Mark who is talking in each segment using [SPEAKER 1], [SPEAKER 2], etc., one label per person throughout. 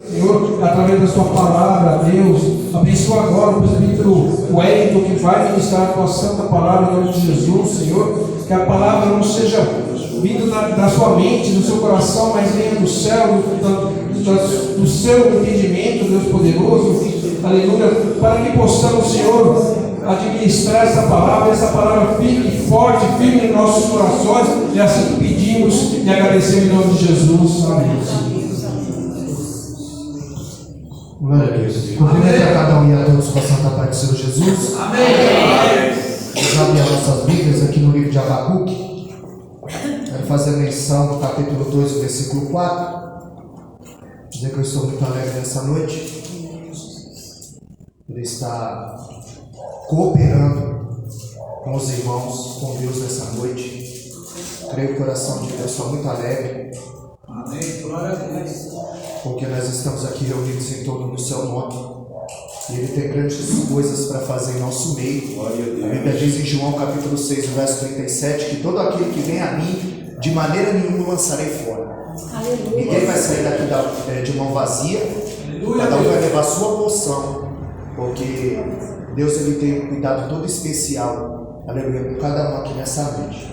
[SPEAKER 1] Senhor, através da sua palavra, Deus, abençoa agora o presbítero Wellington, que vai ministrar a tua santa palavra em nome de Jesus, Senhor, que a palavra não seja vindo da sua mente, do seu coração, mas venha do céu, do seu entendimento, Deus poderoso, aleluia, para que possamos, Senhor, administrar essa palavra fique forte, firme em nossos corações, e assim pedimos e agradecemos em nome de Jesus, amém.
[SPEAKER 2] Glória a Deus. Cumprimento a cada um e a todos com a santa paz do Senhor Jesus.
[SPEAKER 1] Amém.
[SPEAKER 2] Vamos abrir as nossas Bíblias aqui no livro de Abacuque. Quero fazer menção do capítulo 2, versículo 4. Dizer que eu estou muito alegre nessa noite. Ele está cooperando com os irmãos, com Deus nessa noite. Creio que o coração de Deus está muito alegre.
[SPEAKER 1] Amém. Glória a Deus.
[SPEAKER 2] Porque nós estamos aqui reunidos em torno do seu nome. E Ele tem grandes coisas para fazer em nosso meio. A Bíblia diz em João capítulo 6, verso 37, que todo aquele que vem a mim, de maneira nenhuma o lançarei fora. Aleluia. Ninguém vai sair daqui de mão vazia. Aleluia. Cada um vai levar a sua porção. Porque Deus ele tem um cuidado todo especial, aleluia, com cada um aqui nessa noite.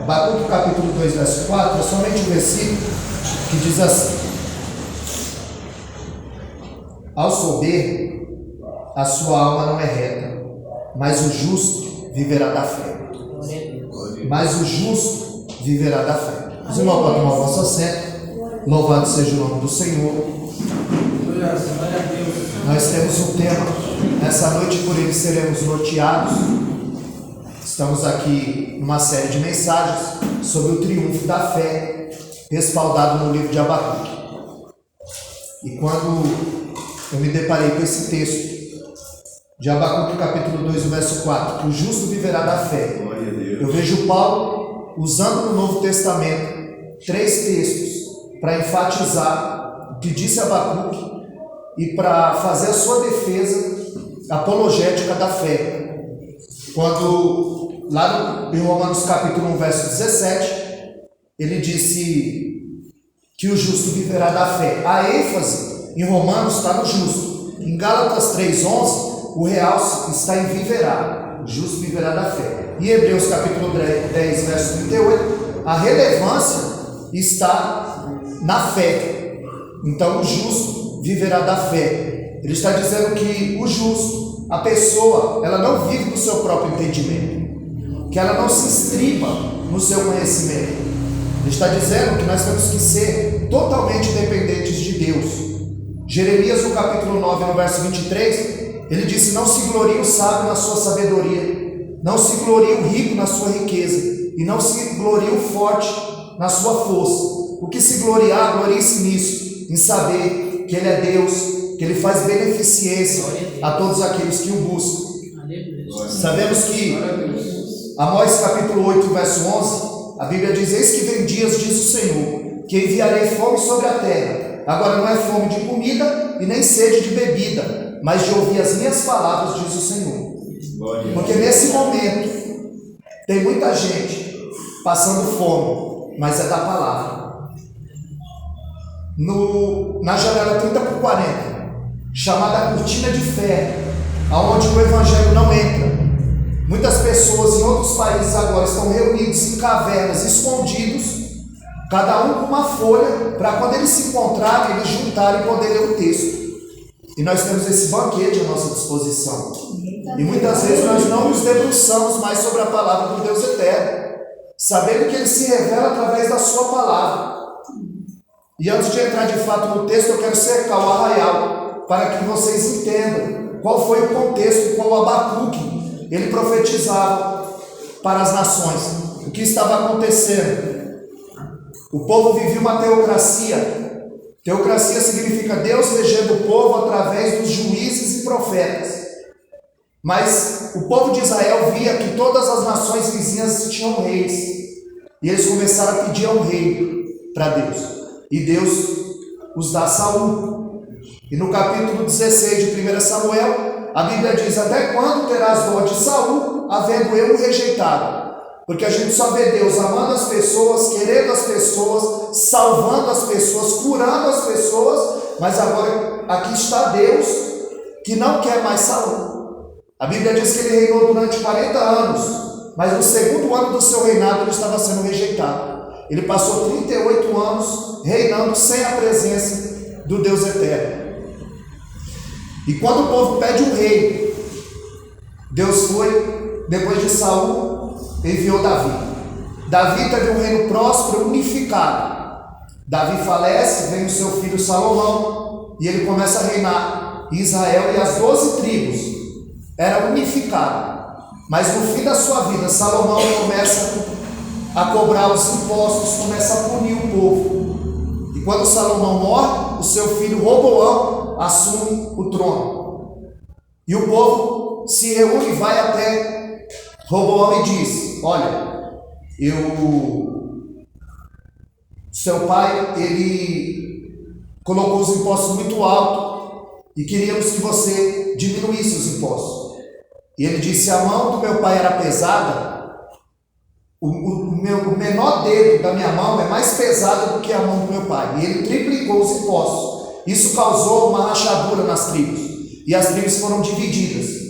[SPEAKER 2] Abacuque capítulo 2, verso 4, é somente um versículo que diz assim: ao soberbo, a sua alma não é reta, mas o justo viverá da fé. Mas o justo viverá da fé. Os irmãos podem tomar o vosso assento. Louvado seja o nome do Senhor. Nós temos um tema. Nessa noite, por ele seremos norteados. Estamos aqui numa série de mensagens sobre o triunfo da fé, respaldado no livro de Abacuque. E quando eu me deparei com esse texto de Abacuque capítulo 2, verso 4, que o justo viverá da fé, eu vejo Paulo usando no Novo Testamento 3 textos para enfatizar o que disse Abacuque e para fazer a sua defesa apologética da fé. Quando lá em Romanos capítulo 1, verso 17, ele disse que o justo viverá da fé. A ênfase em Romanos está no justo. Em Gálatas 3,11, o real está em viverá. O justo viverá da fé. Em Hebreus capítulo 10, verso 38, a relevância está na fé. Então o justo viverá da fé. Ele está dizendo que o justo, a pessoa, ela não vive do seu próprio entendimento, que ela não se estripa no seu conhecimento. Ele está dizendo que nós temos que ser totalmente dependentes de Deus. Jeremias, no capítulo 9, no verso 23, ele disse: não se glorie o sábio na sua sabedoria, não se glorie o rico na sua riqueza, e não se glorie o forte na sua força. O que se gloriar, glorie-se nisso, em saber que Ele é Deus, que Ele faz beneficência a todos aqueles que o buscam. Sabemos que Amós capítulo 8, verso 11, a Bíblia diz: eis que vem dias, diz o Senhor, que enviarei fome sobre a terra. Agora não é fome de comida e nem sede de bebida, mas de ouvir as minhas palavras, diz o Senhor. Porque nesse momento tem muita gente passando fome, mas é da palavra. Na janela 30x40, chamada cortina de ferro, aonde o evangelho não entra, muitas pessoas em outros países agora estão reunidos em cavernas, escondidos, cada um com uma folha, para quando eles se encontrarem, eles juntarem e poder ler o texto. E nós temos esse banquete à nossa disposição. E muitas vezes nós não nos debruçamos mais sobre a palavra do Deus eterno, sabendo que Ele se revela através da sua palavra. E antes de entrar de fato no texto, eu quero cercar o arraial, para que vocês entendam qual foi o contexto, qual Abacuque ele profetizava para as nações. O que estava acontecendo? O povo vivia uma teocracia. Teocracia significa Deus regendo o povo através dos juízes e profetas. Mas o povo de Israel via que todas as nações vizinhas tinham reis. E eles começaram a pedir um rei para Deus. E Deus os dá Saul. E no capítulo 16 de 1 Samuel, a Bíblia diz: até quando terás dó de Saul, havendo eu o rejeitado? Porque a gente só vê Deus amando as pessoas, querendo as pessoas, salvando as pessoas, curando as pessoas, mas agora aqui está Deus que não quer mais Saul. A Bíblia diz que ele reinou durante 40 anos, mas no segundo ano do seu reinado ele estava sendo rejeitado. Ele passou 38 anos reinando sem a presença do Deus eterno. E quando o povo pede um rei, Deus foi, depois de Saul, enviou Davi. Davi teve um reino próspero, unificado. Davi falece, vem o seu filho Salomão, e ele começa a reinar. Israel e as 12 tribos eram unificadas. Mas no fim da sua vida, Salomão começa a cobrar os impostos, começa a punir o povo. E quando Salomão morre, o seu filho Roboão assume o trono. E o povo se reúne e vai até Roboão e diz: olha, seu pai, ele colocou os impostos muito alto e queríamos que você diminuísse os impostos. E ele disse: a mão do meu pai era pesada, o menor dedo da minha mão é mais pesado do que a mão do meu pai. E ele triplicou os impostos. Isso causou uma rachadura nas tribos, e as tribos foram divididas.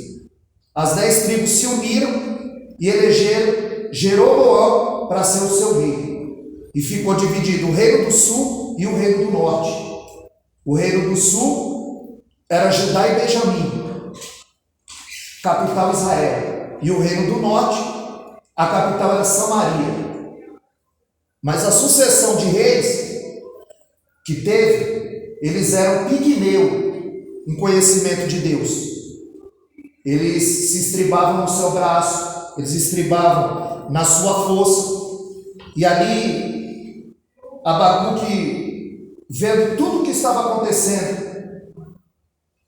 [SPEAKER 2] As 10 tribos se uniram e elegeram Jeroboão para ser o seu rei. E ficou dividido o reino do sul e o reino do norte. O reino do sul era Judá e Benjamim, capital Israel. E o reino do norte, a capital era Samaria. Mas a sucessão de reis que teve, eles eram pigmeu em conhecimento de Deus. Eles se estribavam no seu braço, eles estribavam na sua força. E ali, Abacuque, vendo tudo o que estava acontecendo,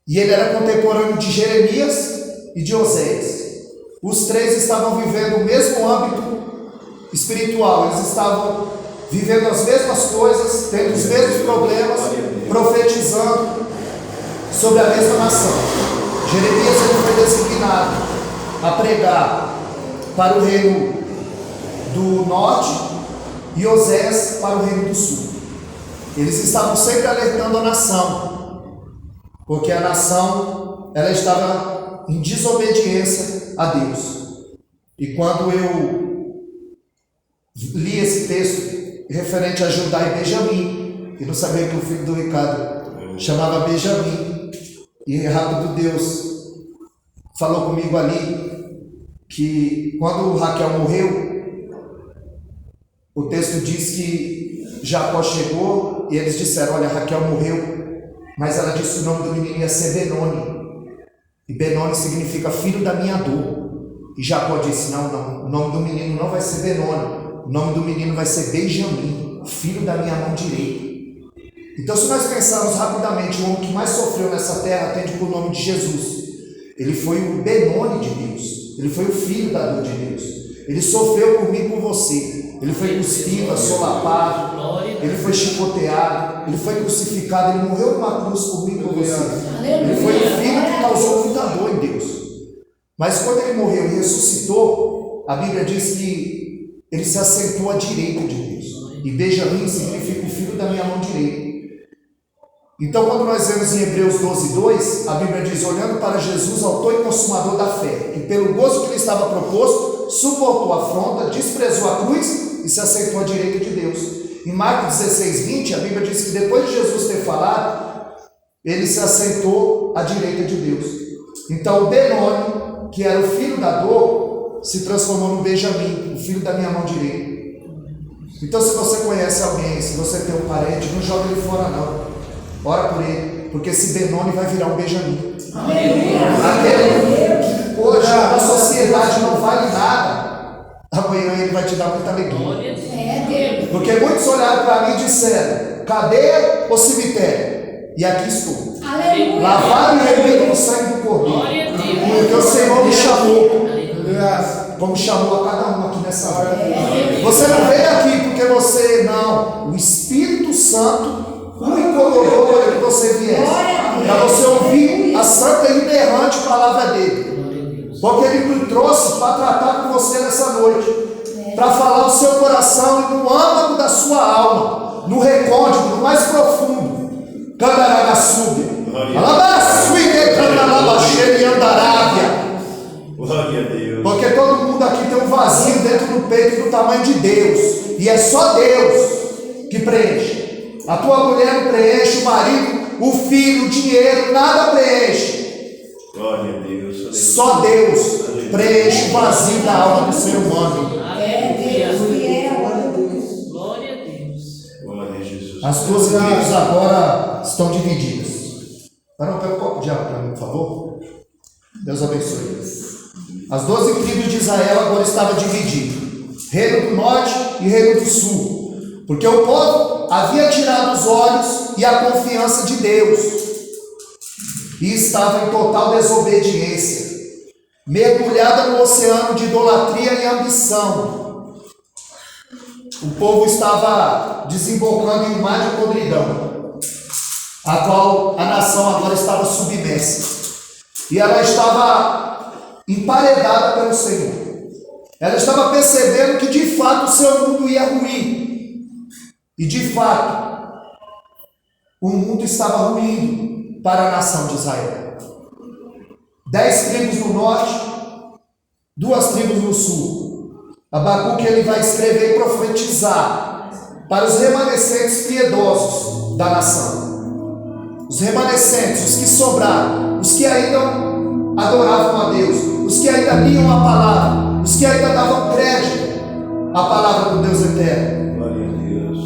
[SPEAKER 2] e ele era contemporâneo de Jeremias e de Oséias. Os três estavam vivendo o mesmo âmbito espiritual, eles estavam vivendo as mesmas coisas, tendo os mesmos problemas, profetizando sobre a mesma nação. Jeremias ele foi designado a pregar para o reino do norte e Oséias para o reino do sul. Eles estavam sempre alertando a nação, porque a nação ela estava em desobediência a Deus. E quando eu li esse texto referente a Judá e Benjamim, e não sabia que o filho do Ricardo chamava Benjamim, e rápido Deus falou comigo ali que quando Raquel morreu, o texto diz que Jacó chegou e eles disseram: olha, Raquel morreu, mas ela disse que o nome do menino ia ser Benoni, e Benoni significa filho da minha dor. E Jacó disse: não, o nome do menino não vai ser Benoni, o nome do menino vai ser Benjamim, filho da minha mão direita. Então, se nós pensarmos rapidamente, o homem que mais sofreu nessa terra atende por nome de Jesus. Ele foi o Benoni de Deus, ele foi o filho da dor de Deus. Ele sofreu por mim e por você. Ele foi cuspido, assolapado, ele foi chicoteado, ele foi crucificado, ele morreu numa cruz por mim e por você. Ele foi o filho que causou muita dor em Deus. Mas quando ele morreu e ressuscitou, a Bíblia diz que ele se assentou à direita de Deus. E Benjamim significa o filho da minha mão direita. Então, quando nós vemos em Hebreus 12:2, a Bíblia diz: olhando para Jesus, autor e consumador da fé, que pelo gozo que lhe estava proposto, suportou a afronta, desprezou a cruz e se assentou à direita de Deus. Em Marcos 16:20, a Bíblia diz que depois de Jesus ter falado, ele se assentou à direita de Deus. Então, o Benoni, que era o filho da dor, se transformou no Benjamim, o filho da minha mão direita. Então, se você conhece alguém, se você tem um parente, não joga ele fora não. Ora por ele, porque esse Benoni vai virar um Benjamim. Aquele que hoje a sociedade não vale nada, amanhã ele vai te dar muita alegria. Porque muitos olharam para mim e disseram: cadeia ou cemitério? E aqui estou. Lavado e remido no sangue do Cordeiro. Porque o Senhor me chamou, como chamou a cada um aqui nessa hora. Você não veio aqui porque você não. O Espírito Santo o incomodou para que você viesse, para você ouvir a santa e inerrante palavra dele, porque ele me trouxe para tratar com você nessa noite. para falar o seu coração e no âmago da sua alma, no recôndito, no mais profundo. Candaragaçúbia.
[SPEAKER 3] Glória a Deus.
[SPEAKER 2] Porque todo mundo aqui tem um vazio dentro do peito do tamanho de Deus. E é só Deus que preenche. A tua mulher não preenche, o marido, o filho, o dinheiro, nada preenche.
[SPEAKER 3] Glória a Deus.
[SPEAKER 2] Só Deus preenche o vazio da alma do ser humano.
[SPEAKER 4] Glória a Deus.
[SPEAKER 3] Glória a Jesus.
[SPEAKER 2] As duas tribos agora estão divididas. Para não pegar um copo de água para mim, por favor. Deus abençoe. As 12 tribos de Israel agora estavam divididas. Reino do norte e reino do sul. Porque o povo havia tirado os olhos e a confiança de Deus. E estava em total desobediência. Mergulhada no oceano de idolatria e ambição. O povo estava desembocando em um mar de podridão, a qual a nação agora estava submersa. E ela estava emparedada pelo Senhor. Ela estava percebendo que de fato o seu mundo ia ruir. E de fato, o mundo estava ruindo para a nação de Israel. 10 tribos no norte, 2 tribos no sul. Abacuque ele vai escrever e profetizar para os remanescentes piedosos da nação. Os remanescentes, os que sobraram, os que ainda adoravam a Deus, os que ainda liam a palavra, os que ainda davam crédito à palavra do Deus eterno.
[SPEAKER 3] Glória a Deus.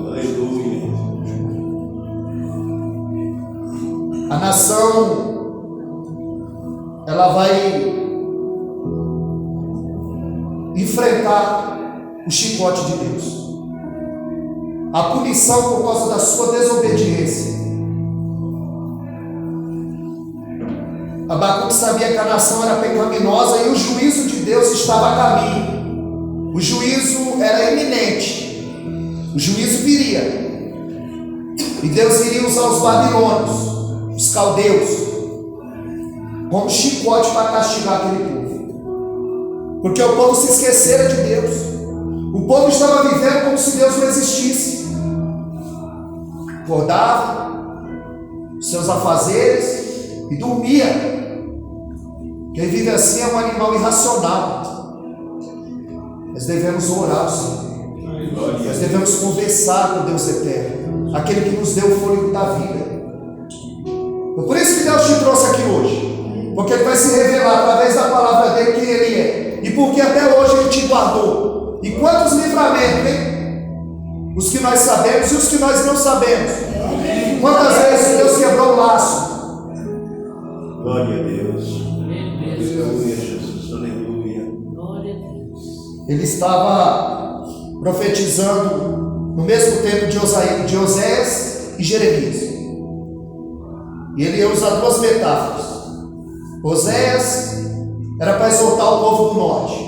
[SPEAKER 3] Aleluia.
[SPEAKER 2] A nação, ela vai enfrentar o chicote de Deus, a punição por causa da sua desobediência. Abacuque sabia que a nação era pecaminosa e o juízo de Deus estava a caminho. O juízo era iminente. O juízo viria. E Deus iria usar os babilônios, os caldeus, como chicote para castigar aquele povo. Porque o povo se esquecera de Deus. O povo estava vivendo como se Deus não existisse. Acordava, seus afazeres, e dormia. Quem vive assim é um animal irracional. Nós devemos orar ao Senhor. Nós devemos conversar com Deus eterno, aquele que nos deu o fôlego da vida. Por isso que Deus te trouxe aqui hoje, porque Ele vai se revelar através da palavra dele quem Ele é, e porque até hoje Ele te guardou. E quantos livramentos, hein? Os que nós sabemos e os que nós não sabemos. Quantas vezes Deus quebrou o laço?
[SPEAKER 3] Glória a Deus. Aleluia, Jesus. Aleluia.
[SPEAKER 4] Glória a Deus.
[SPEAKER 2] Ele estava profetizando no mesmo tempo de Oséias e Jeremias. E ele ia usar 2 metáforas. Oséias era para exortar o povo do norte,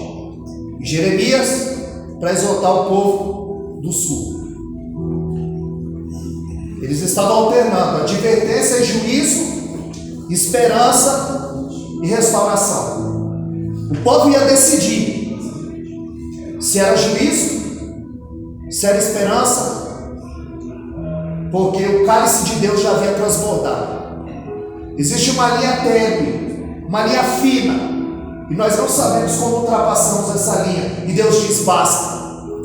[SPEAKER 2] e Jeremias para exortar o povo do sul. Eles estavam alternando advertência e juízo, esperança e restauração. O povo ia decidir se era juízo, se era esperança, porque o cálice de Deus já havia transbordado. Existe uma linha tênue, uma linha fina, e nós não sabemos como ultrapassamos essa linha, e Deus diz basta.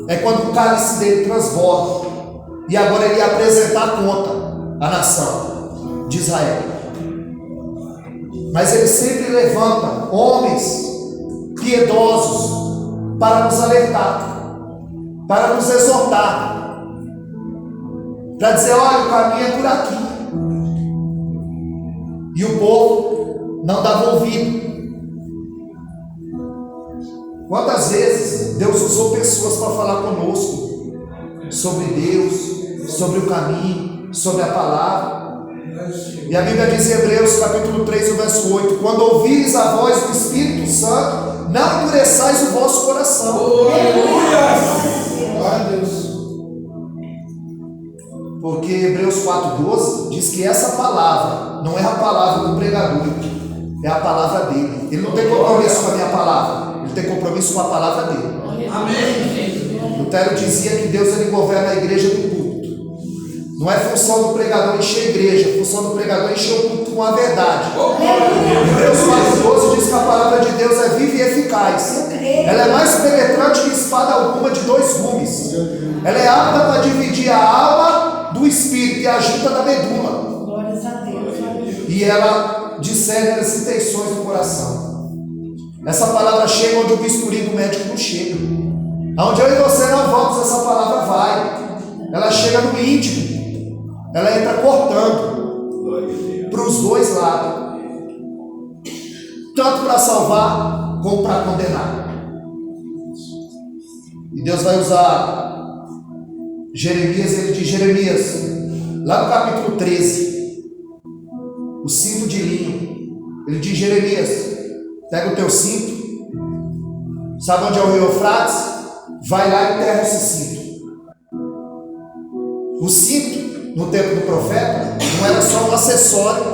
[SPEAKER 2] É quando o cálice dele transborda, e agora ele ia apresentar conta à nação de Israel. Mas ele sempre levanta homens piedosos para nos alertar, para nos exortar, para dizer: olha, o caminho é por aqui. E o povo não dava ouvido. Quantas vezes Deus usou pessoas para falar conosco sobre Deus, sobre o caminho, sobre a palavra. E a Bíblia diz em Hebreus capítulo 3, o verso 8: quando ouvires a voz do Espírito Santo, não endureçais o vosso coração.
[SPEAKER 1] Aleluia! Glória a Deus.
[SPEAKER 2] Porque Hebreus 4,12 diz que essa palavra não é a palavra do pregador, é a palavra dele. Ele não tem compromisso com a minha palavra, ele tem compromisso com a palavra dele. Lutero dizia que Deus ele governa a igreja do culto. Não é função do pregador encher a igreja, é função do pregador encher o culto com a verdade. Hebreus 4:12 diz que a palavra de Deus é viva e eficaz. Ela é mais penetrante que espada alguma de 2 gumes. Ela é apta para dividir a alma do espírito e a junta da medula.
[SPEAKER 5] Glórias a Deus.
[SPEAKER 2] E ela discerne as intenções do coração. Essa palavra chega onde o bisturi do médico não chega. Onde eu e você não vamos, essa palavra vai. Ela chega no íntimo. Ela entra cortando para os dois lados. Tanto para salvar como para condenar. E Deus vai usar Jeremias, ele diz, Jeremias, lá no capítulo 13, o cinto de linho, ele diz, Jeremias, pega o teu cinto, sabe onde é o rio Eufrates? Vai lá e enterra esse cinto. O cinto, no tempo do profeta, não era só um acessório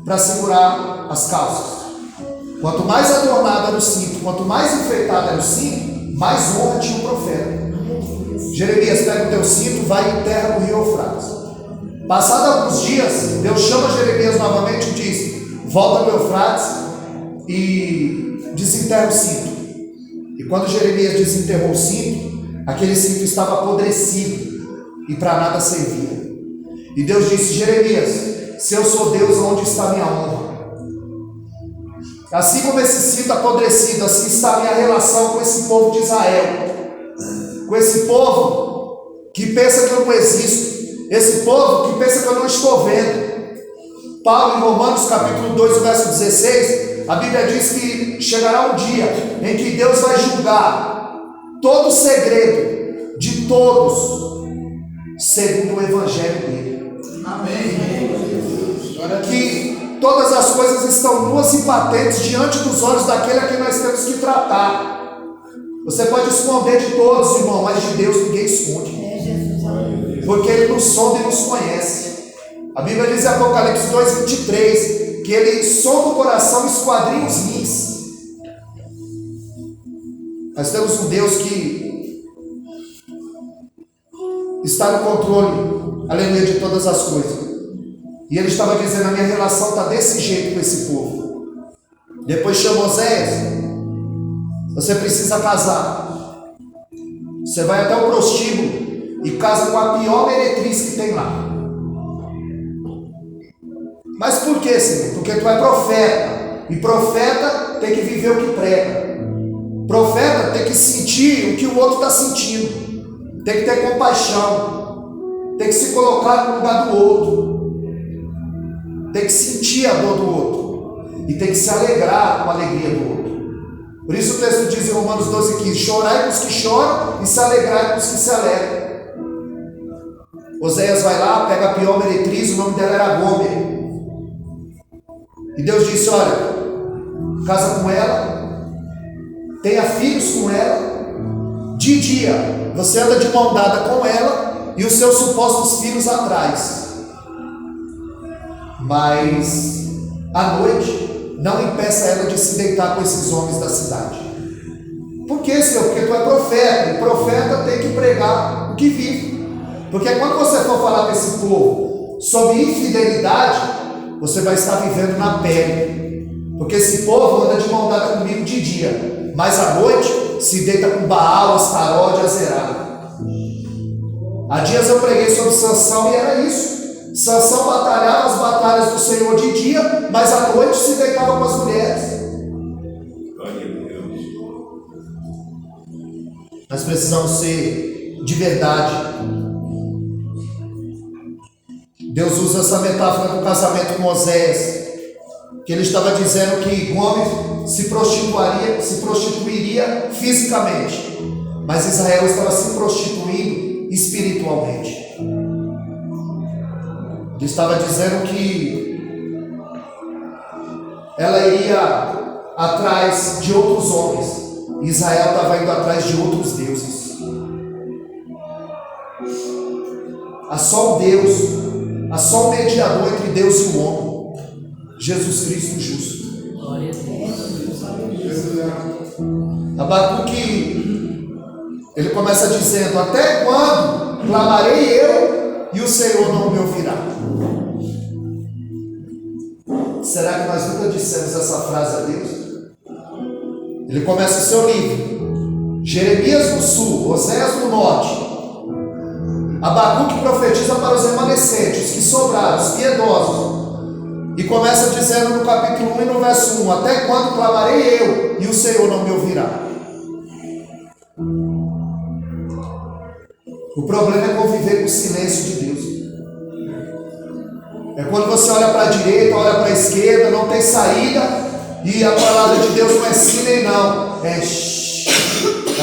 [SPEAKER 2] para segurar as calças. Quanto mais adornado era o cinto, quanto mais enfeitado era o cinto, mais honra tinha o profeta. Jeremias, pega o teu cinto, vai e enterra no rio Eufrates. Passados alguns dias, Deus chama Jeremias novamente e diz, volta para o Eufrates e desenterra o cinto. E quando Jeremias desenterrou o cinto, aquele cinto estava apodrecido e para nada servia. E Deus disse, Jeremias, se eu sou Deus, onde está minha honra? Assim como esse cinto apodrecido, assim está a minha relação com esse povo de Israel. Com esse povo que pensa que eu não existo. Esse povo que pensa que eu não estou vendo. Paulo, em Romanos capítulo 2, verso 16, a Bíblia diz que chegará um dia em que Deus vai julgar todo o segredo de todos, segundo o evangelho dele. Que todas as coisas estão nuas e patentes diante dos olhos daquele a quem nós temos que tratar. Você pode esconder de todos, irmão, mas de Deus ninguém esconde. Porque Ele nos sonda e nos conhece. A Bíblia diz em Apocalipse 2:23 que Ele sonda o coração e esquadrinha os rins. Nós temos um Deus que está no controle, aleluia, de todas as coisas. E Ele estava dizendo, a minha relação está desse jeito com esse povo. Depois chamou Oséias, você precisa casar. Você vai até o prostíbulo e casa com a pior meretriz que tem lá. Mas por que, Senhor? Porque tu é profeta. E profeta tem que viver o que prega. Profeta tem que sentir o que o outro está sentindo. Tem que ter compaixão. Tem que se colocar no lugar do outro. Tem que sentir a dor do outro. E tem que se alegrar com a alegria do outro. Por isso o texto diz em Romanos 12:15, chorai com os que choram e se alegrai com os que se alegram. Oséias vai lá, pega a pior meretriz, o nome dela era Gomer. E Deus disse, olha, casa com ela, tenha filhos com ela, de dia você anda de mão dada com ela e os seus supostos filhos atrás. Mas à noite não impeça ela de se deitar com esses homens da cidade. Por que, Senhor? Porque tu é profeta, e profeta tem que pregar o que vive. Porque quando você for falar com esse povo sobre infidelidade, você vai estar vivendo na pele. Porque esse povo anda de mão dada comigo de dia, mas à noite se deita com Baal, Astarode e Azerá. Há dias eu preguei sobre Sansão e era isso. Sansão batalhava as batalhas do Senhor de dia, mas à noite se deitava com as mulheres. Nós precisamos ser de verdade. Deus usa essa metáfora do casamento com Oséias, que ele estava dizendo que Gomer se prostituiria fisicamente, mas Israel estava se prostituindo espiritualmente. Ele estava dizendo que ela iria atrás de outros homens, e Israel estava indo atrás de outros deuses. Há só um Deus, há só um mediador entre Deus e o homem, Jesus Cristo justo.
[SPEAKER 4] Glória a Deus.
[SPEAKER 2] Abacuque Ele começa dizendo: até quando clamarei eu e o Senhor não me ouvirá? Será que nós nunca dissemos essa frase a Deus? Ele começa o seu livro: Jeremias no sul, Oséias no norte, Abacuque profetiza para os remanescentes, os que sobraram, os piedosos. E começa dizendo no capítulo 1 e no verso 1: até quando clamarei eu e o Senhor não me ouvirá? O problema é conviver com o silêncio de Deus. É quando você olha para a direita, olha para a esquerda, não tem saída, e a palavra de Deus não é sim nem não, é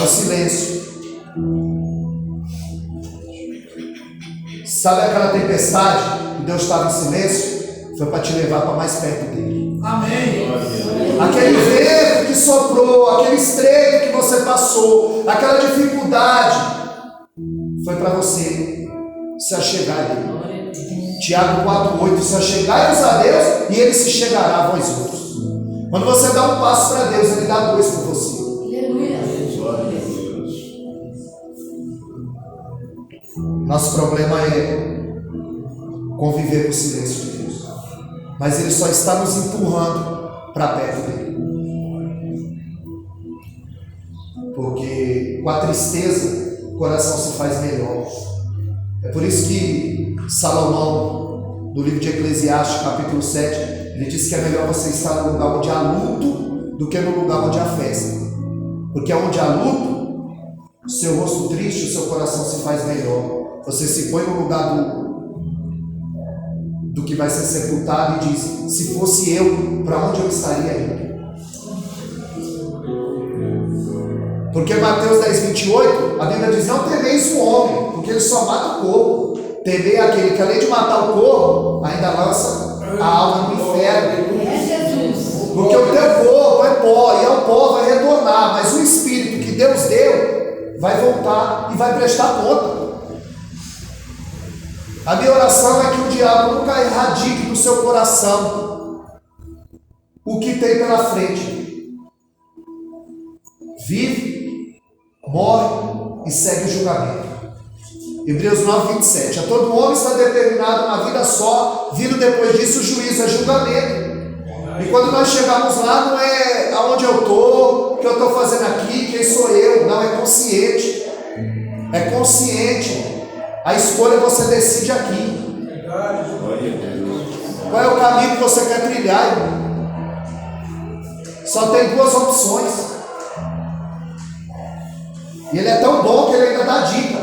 [SPEAKER 2] o silêncio. Sabe aquela tempestade que Deus estava em silêncio? Foi para te levar para mais perto dele.
[SPEAKER 1] Amém.
[SPEAKER 2] Aquele vento que soprou, aquele estreito que você passou, aquela dificuldade, foi para você se achegar a ele. Tiago 4,8: se achegai-vos a Deus e ele se chegará a vós outros. Quando você dá um passo para Deus, ele dá dois por você.
[SPEAKER 5] Aleluia.
[SPEAKER 2] Nosso problema é conviver com o silêncio de Deus, mas ele só está nos empurrando para perto dele, porque com a tristeza o coração se faz melhor. É por isso que Salomão, no livro de Eclesiastes, capítulo 7, ele diz que é melhor você estar no lugar onde há luto do que no lugar onde há festa, porque onde há luto, o seu rosto triste, o seu coração se faz melhor. Você se põe no lugar do que vai ser sepultado e diz: se fosse eu, para onde eu estaria indo? Porque Mateus 10:28, a Bíblia diz: não temeis o homem, porque ele só mata o corpo. Temei aquele que, além de matar o corpo, ainda lança a alma no inferno.
[SPEAKER 5] É Jesus.
[SPEAKER 2] Porque o teu corpo é pó, e ao pó vai retornar, mas o Espírito que Deus deu vai voltar e vai prestar conta. A minha oração é que o diabo nunca erradique do seu coração o que tem pela frente. Vive, morre e segue o julgamento. Hebreus 9:27: a todo homem está determinado uma vida só, vindo depois disso o juízo, é julgamento. E quando nós chegamos lá, não é aonde eu estou, o que eu estou fazendo aqui, quem sou eu, não, é consciente. É consciente. A escolha você decide aqui. Qual é o caminho que você quer trilhar, irmão? Só tem duas opções. E ele é tão bom que ele ainda dá dica.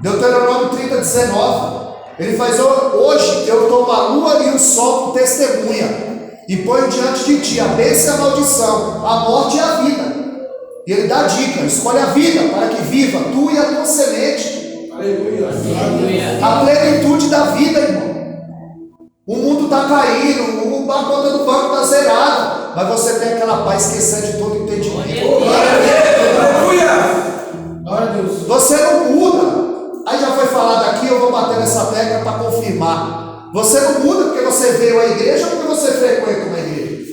[SPEAKER 2] Deuteronômio 30:19. Ele faz: hoje eu tomo a lua e o sol por testemunha, e ponho diante de ti a bênção e a maldição, a morte e a vida. E ele dá dica: escolhe a vida para que viva tu e a tua semente.
[SPEAKER 1] Aleluia.
[SPEAKER 2] A plenitude da vida, irmão. O mundo está caindo, a conta do banco está zerada, mas você tem aquela paz que excede todo entendimento.
[SPEAKER 1] Aleluia. Glória a Deus.
[SPEAKER 2] Você não muda. Aí já foi falado aqui, eu vou bater nessa tecla para confirmar. Você não muda porque você veio à igreja ou porque você frequenta uma igreja.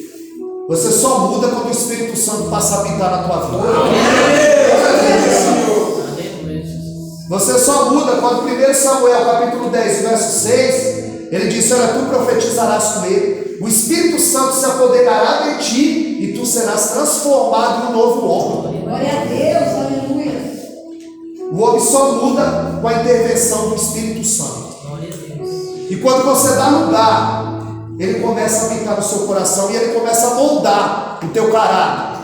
[SPEAKER 2] Você só muda quando o Espírito Santo passa a habitar na tua vida. Você só muda quando 1 Samuel capítulo 10, verso 6, ele disse: olha, tu profetizarás com ele, o Espírito Santo se apoderará de ti e tu serás transformado em um novo homem.
[SPEAKER 5] Glória a Deus, aleluia.
[SPEAKER 2] O homem só muda com a intervenção do Espírito Santo. E quando você dá lugar, ele começa a habitar no seu coração e ele começa a moldar o teu caráter.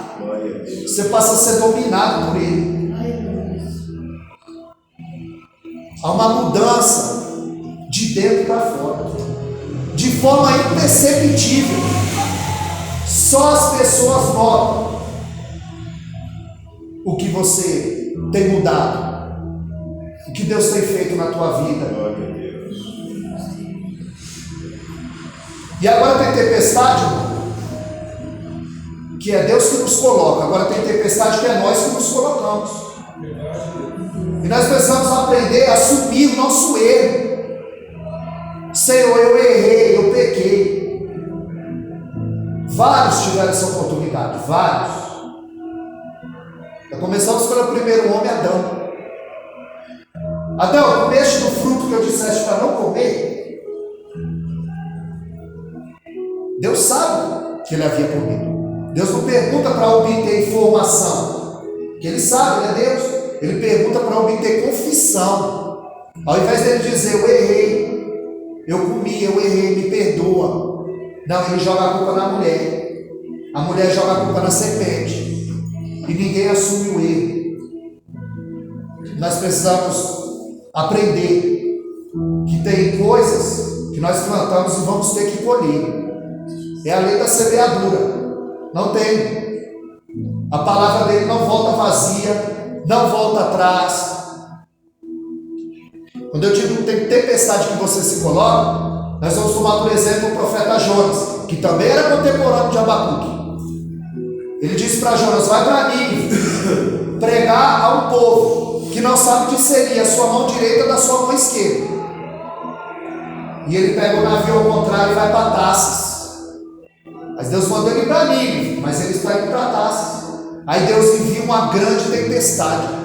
[SPEAKER 2] Você passa a ser dominado por ele. Há uma mudança de dentro para fora, de forma imperceptível. Só as pessoas notam o que você tem mudado, o que Deus tem feito na tua vida. E agora tem tempestade, irmão, que é Deus que nos coloca. Agora tem tempestade que é nós que nos colocamos. E nós precisamos aprender a assumir o nosso erro. Senhor, eu errei, eu pequei. Vários tiveram essa oportunidade, vários. Nós começamos pelo primeiro homem, Adão. Adão, comeste do fruto que eu disseste para não comer? Deus sabe que ele havia comido. Deus não pergunta para obter informação, que ele sabe, ele é Deus. Ele pergunta para obter confissão. Ao invés dele dizer, eu errei, eu comi, eu errei, me perdoa. Não, ele joga a culpa na mulher. A mulher joga a culpa na serpente. E ninguém assume o erro. Nós precisamos aprender que tem coisas que nós plantamos e vamos ter que colher. É a lei da semeadura. Não tem. A palavra dele não volta vazia, não volta atrás. Quando eu digo que tem tempestade que você se coloca, nós vamos tomar por exemplo o profeta Jonas, que também era contemporâneo de Abacuque. Ele disse para Jonas, vai para Nínive pregar a um povo que não sabe discernir a sua mão direita da sua mão esquerda. E ele pega o navio ao contrário e vai para Tarsis. Mas Deus mandou ele para Nínive, mas ele está indo para Tarsis. Aí Deus envia uma grande tempestade.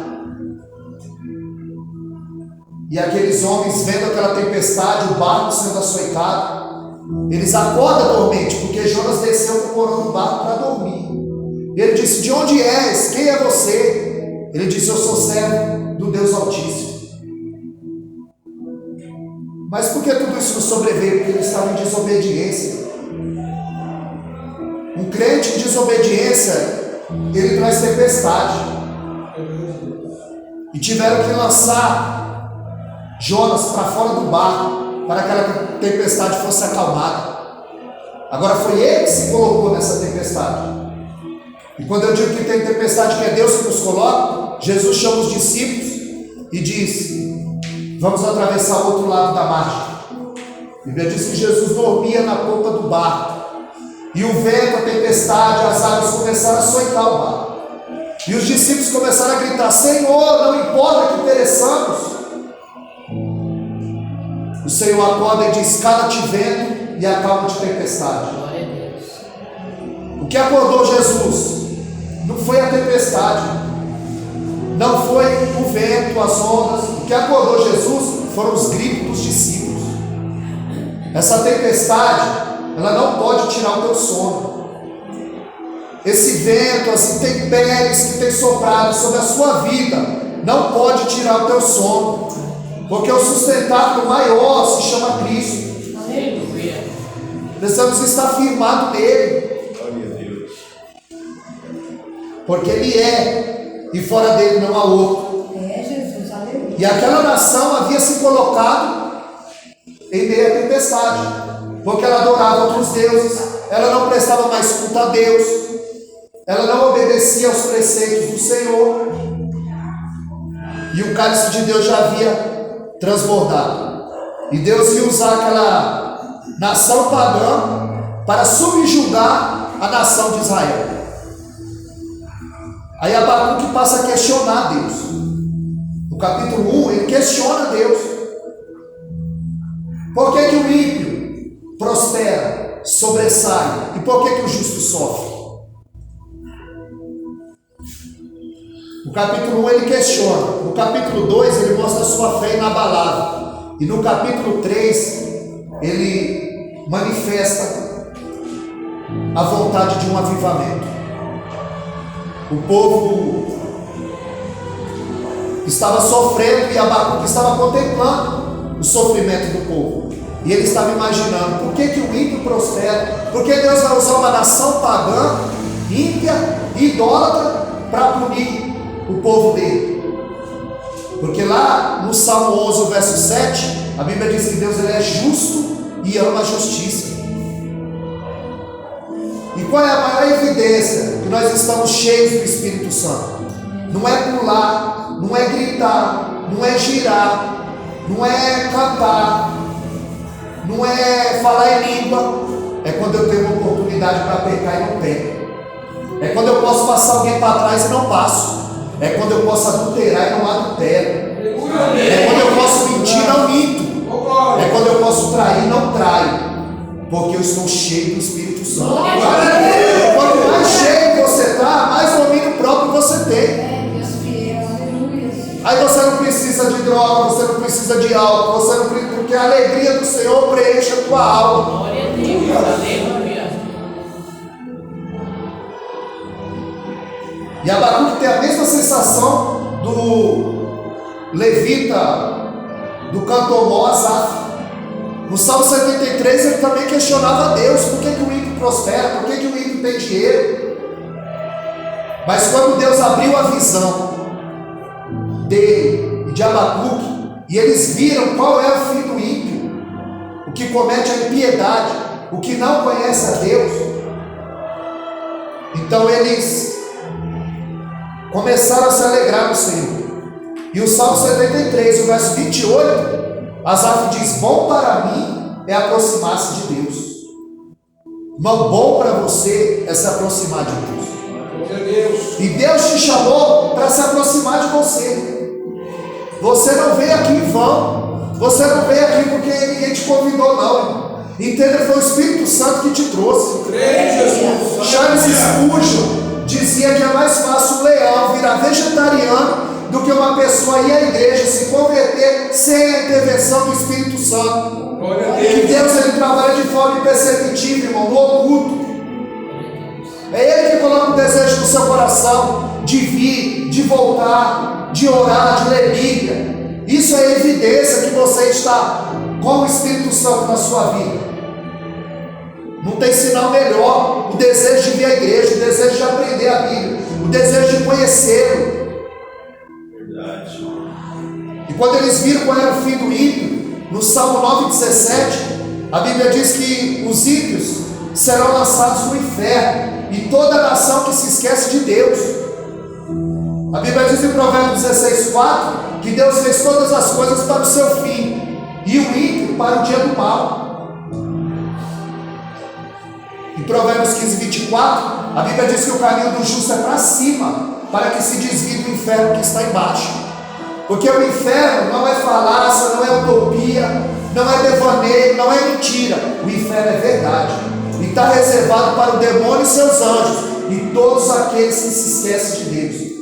[SPEAKER 2] E aqueles homens, vendo aquela tempestade, o barco sendo açoitado, eles acordam dormente, porque Jonas desceu com o porão do barco para dormir. E ele disse, de onde és? Quem é você? Ele disse, eu sou servo do Deus Altíssimo. Mas por que tudo isso nos sobreveio? Porque ele estava em desobediência. Um crente em desobediência, ele traz tempestade. E tiveram que lançar Jonas para fora do barco, para que aquela tempestade fosse acalmada. Agora foi ele que se colocou nessa tempestade. E quando eu digo que tem tempestade que é Deus que nos coloca, Jesus chama os discípulos e diz, vamos atravessar o outro lado da margem. A Bíblia diz que Jesus dormia na ponta do barco. E o vento, a tempestade, as águas começaram a açoitar o barco. E os discípulos começaram a gritar, Senhor, não importa que pereçamos. O Senhor acorda e diz, cala-te vento e acalma-te tempestade.
[SPEAKER 4] Glória a Deus.
[SPEAKER 2] O que acordou Jesus? Não foi a tempestade, não foi o vento, as ondas. O que acordou Jesus foram os gritos dos discípulos. Essa tempestade, ela não pode tirar o teu sono. Esse vento, as intempéries que tem soprado sobre a sua vida, não pode tirar o teu sono. Porque o sustentáculo maior se chama Cristo.
[SPEAKER 4] Aleluia.
[SPEAKER 2] Precisamos estar firmados nele.
[SPEAKER 3] Glória a Deus.
[SPEAKER 2] Porque ele é, e fora dele não há outro.
[SPEAKER 5] É Jesus, aleluia.
[SPEAKER 2] E aquela nação havia se colocado em meio à tempestade, porque ela adorava outros deuses, ela não prestava mais culto a Deus, ela não obedecia aos preceitos do Senhor, e o cálice de Deus já havia transbordado. E Deus ia usar aquela nação pagã para subjugar a nação de Israel. Aí Abacuque passa a questionar Deus. No capítulo 1, ele questiona Deus. Por que que o ímpio prospera, sobressai? E por que que o justo sofre? No capítulo 1 ele questiona. No capítulo 2 ele mostra a sua fé inabalável. E no capítulo 3 ele manifesta a vontade de um avivamento. O povo estava sofrendo e Abacuque estava contemplando o sofrimento do povo. E ele estava imaginando, por que que o ímpio prospera? Por que Deus vai usar uma nação pagã, ímpia, idólatra, para punir o povo dele? Porque lá no Salmo 11, o verso 7, a Bíblia diz que Deus ele é justo e ama a justiça. E qual é a maior evidência que nós estamos cheios do Espírito Santo? Não é pular, não é gritar, não é girar, não é cantar, não é falar em língua. É quando eu tenho uma oportunidade para pecar e não tenho. É quando eu posso passar alguém para trás e não passo. É quando eu posso adulterar e não adultero. É quando eu posso mentir e não minto. É quando eu posso trair e não traio. Porque eu estou cheio do Espírito Santo. Quanto mais cheio você está, mais domínio próprio você tem.
[SPEAKER 5] É, Deus fiel, aleluia.
[SPEAKER 2] Aí você não precisa precisa de droga, você não precisa de álcool, você não precisa, porque a alegria do Senhor preenche a tua alma.
[SPEAKER 4] Glória a Deus. Aleluia.
[SPEAKER 2] E Abacuque tem a mesma sensação do levita, do cantor mó Asaf. No Salmo 73 ele também questionava a Deus: por que o ímpio prospera? Por que o ímpio tem dinheiro? Mas quando Deus abriu a visão dele e de Abacuque, e eles viram qual é o fim do ímpio, o que comete a impiedade, o que não conhece a Deus, então eles começaram a se alegrar no Senhor. E o Salmo 73, o verso 28, Asaf diz: bom para mim é aproximar-se de Deus. Irmão, bom para você é se aproximar de Deus. E Deus te chamou para se aproximar de você. Você não veio aqui em vão. Você não veio aqui porque ninguém te convidou, não. Entenda, foi o Espírito Santo que te trouxe. Charles Spurgeon dizia que é mais fácil um leão virar vegetariano do que uma pessoa ir à igreja, se converter sem a intervenção do Espírito Santo. Que Deus ele trabalha de forma imperceptível, irmão, no oculto. É Ele que coloca o desejo no seu coração de vir, de voltar, de orar, de ler Bíblia. Isso é evidência que você está com o Espírito Santo na sua vida. Não tem sinal melhor. O desejo de vir à igreja, o desejo de aprender a Bíblia, o desejo de conhecê-lo. E quando eles viram qual era o fim do ímpio, no Salmo 9,17, a Bíblia diz que os ímpios serão lançados no inferno, e toda nação que se esquece de Deus. A Bíblia diz em Provérbios 16,4 que Deus fez todas as coisas para o seu fim, e o ímpio para o dia do mal. Em Provérbios 15,24, a Bíblia diz que o caminho do justo é para cima, para que se desvie do inferno que está embaixo. Porque o inferno não é falácia, não é utopia, não é devaneio, não é mentira. O inferno é verdade. E está reservado para o demônio e seus anjos, e todos aqueles que se esquecem de Deus.